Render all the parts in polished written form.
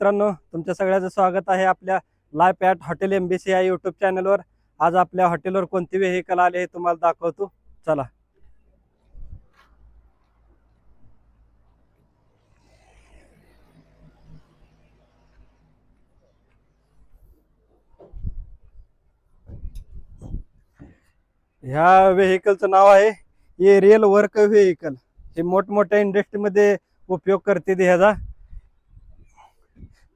मित्रांनो, तुमच्या सगळ्यांचं स्वागत आहे आपल्या लाईफ ॲट हॉटेल MBC या यूट्यूब चॅनलवर। आज आपल्या हॉटेलवर कोणती व्हेकल आले हे तुम्हाला दाखवतो, चला। ह्या व्हेकलचं नाव आहे एरियल वर्क व्हेकल। हे मोठमोठ्या इंडस्ट्रीमध्ये उपयोग करते ह्याचा।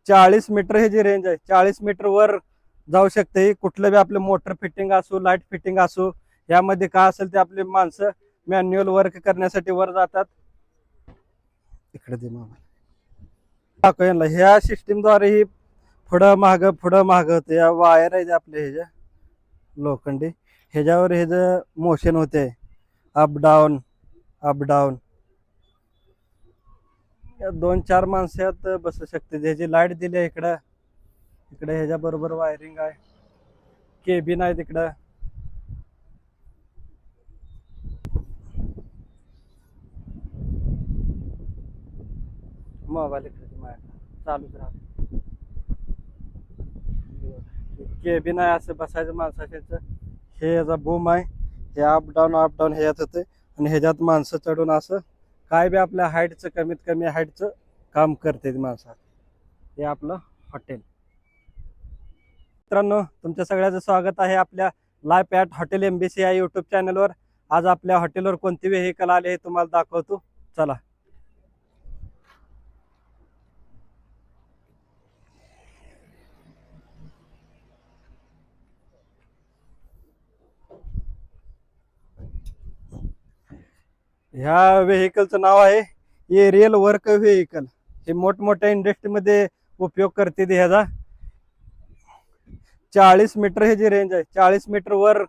40 मीटर ह्याची रेंज आहे। 40 मीटर वर जाऊ शकते। कुठलं बी आपलं मोटर फिटिंग असो, लाईट फिटिंग असो, यामध्ये काय असेल ते आपले माणसं मॅन्युअल वर्क करण्यासाठी वर जातात। इकडे दे मामा। ह्या सिस्टीमद्वारे ही पुढं माग होते। या वायर आहे आपले ह्याच्या लोखंडी, ह्याच्यावर हे जे मोशन होते अप डाऊन अप डाऊन। 2-4 माणसं यात बसू शकते। ह्याची लाईट दिली आहे इकडं, इकडे ह्याच्या बरोबर वायरिंग आहे, केबिन आहे तिकडं। मोबाईल चालूच राहते। केबिन आहे, असं बसायचं माणसाचं। हे याचा बूम आहे, हे अप डाऊन ह्यात होते आणि ह्याच्यात माणसं चढून असं काय बी आपल्या हाईटचं कमीत कमी हाईटचं काम करते माणसात। हे आपलं हॉटेल। मित्रांनो, तुमच्या सगळ्यांचं स्वागत आहे आपल्या लाईफ ॲट हॉटेल MBC या यूट्यूब चॅनलवर। आज आपल्या हॉटेलवर कोणती व्हेकल आले हे तुम्हाला दाखवतो, चला। ह्या व्हेकलचं नाव आहे एरियल वर्क व्हेकल। हे मोठमोठ्या इंडस्ट्रीमध्ये उपयोग करते ह्याचा। 40 मीटर ह्याची रेंज आहे। 40 मीटर वर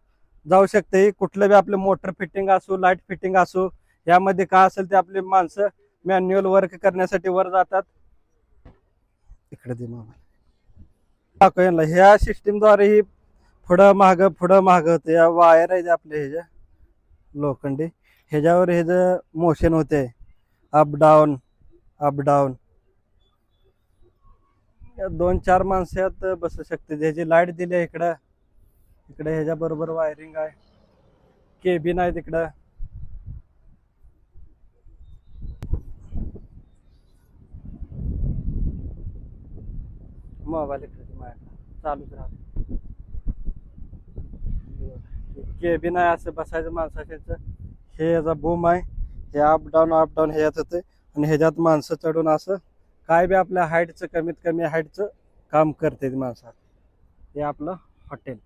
जाऊ शकते। कुठलं बी आपलं मोटर फिटिंग असो, लाईट फिटिंग असो, यामध्ये काय असेल ते आपले माणसं मॅन्युअल वर्क करण्यासाठी वर जातात। इकडे दे मामा। ह्या सिस्टीमद्वारे ही पुढं माग होते। या वायर आहे आपले ह्याच्या लोखंडी, ह्याच्यावर हे जे मोशन होते अप डाऊन अप डाऊन। 2-4 माणसं यात बसू शकते। ह्याची लाईट दिली आहे इकडं, इकडे ह्याच्या बरोबर वायरिंग आहे, केबिन आहे तिकडं। मोबाईल चालूच राहते। केबिन आहे, असं बसायचं माणसाचं। हे याचा बूम आहे, हे अप डाऊन ह्यात होते आणि ह्याच्यात माणसं चढून असं काय बी आपल्या हाईटचं कमीत कमी हाईटचं काम करते माणसात। हे आपलं हॉटेल।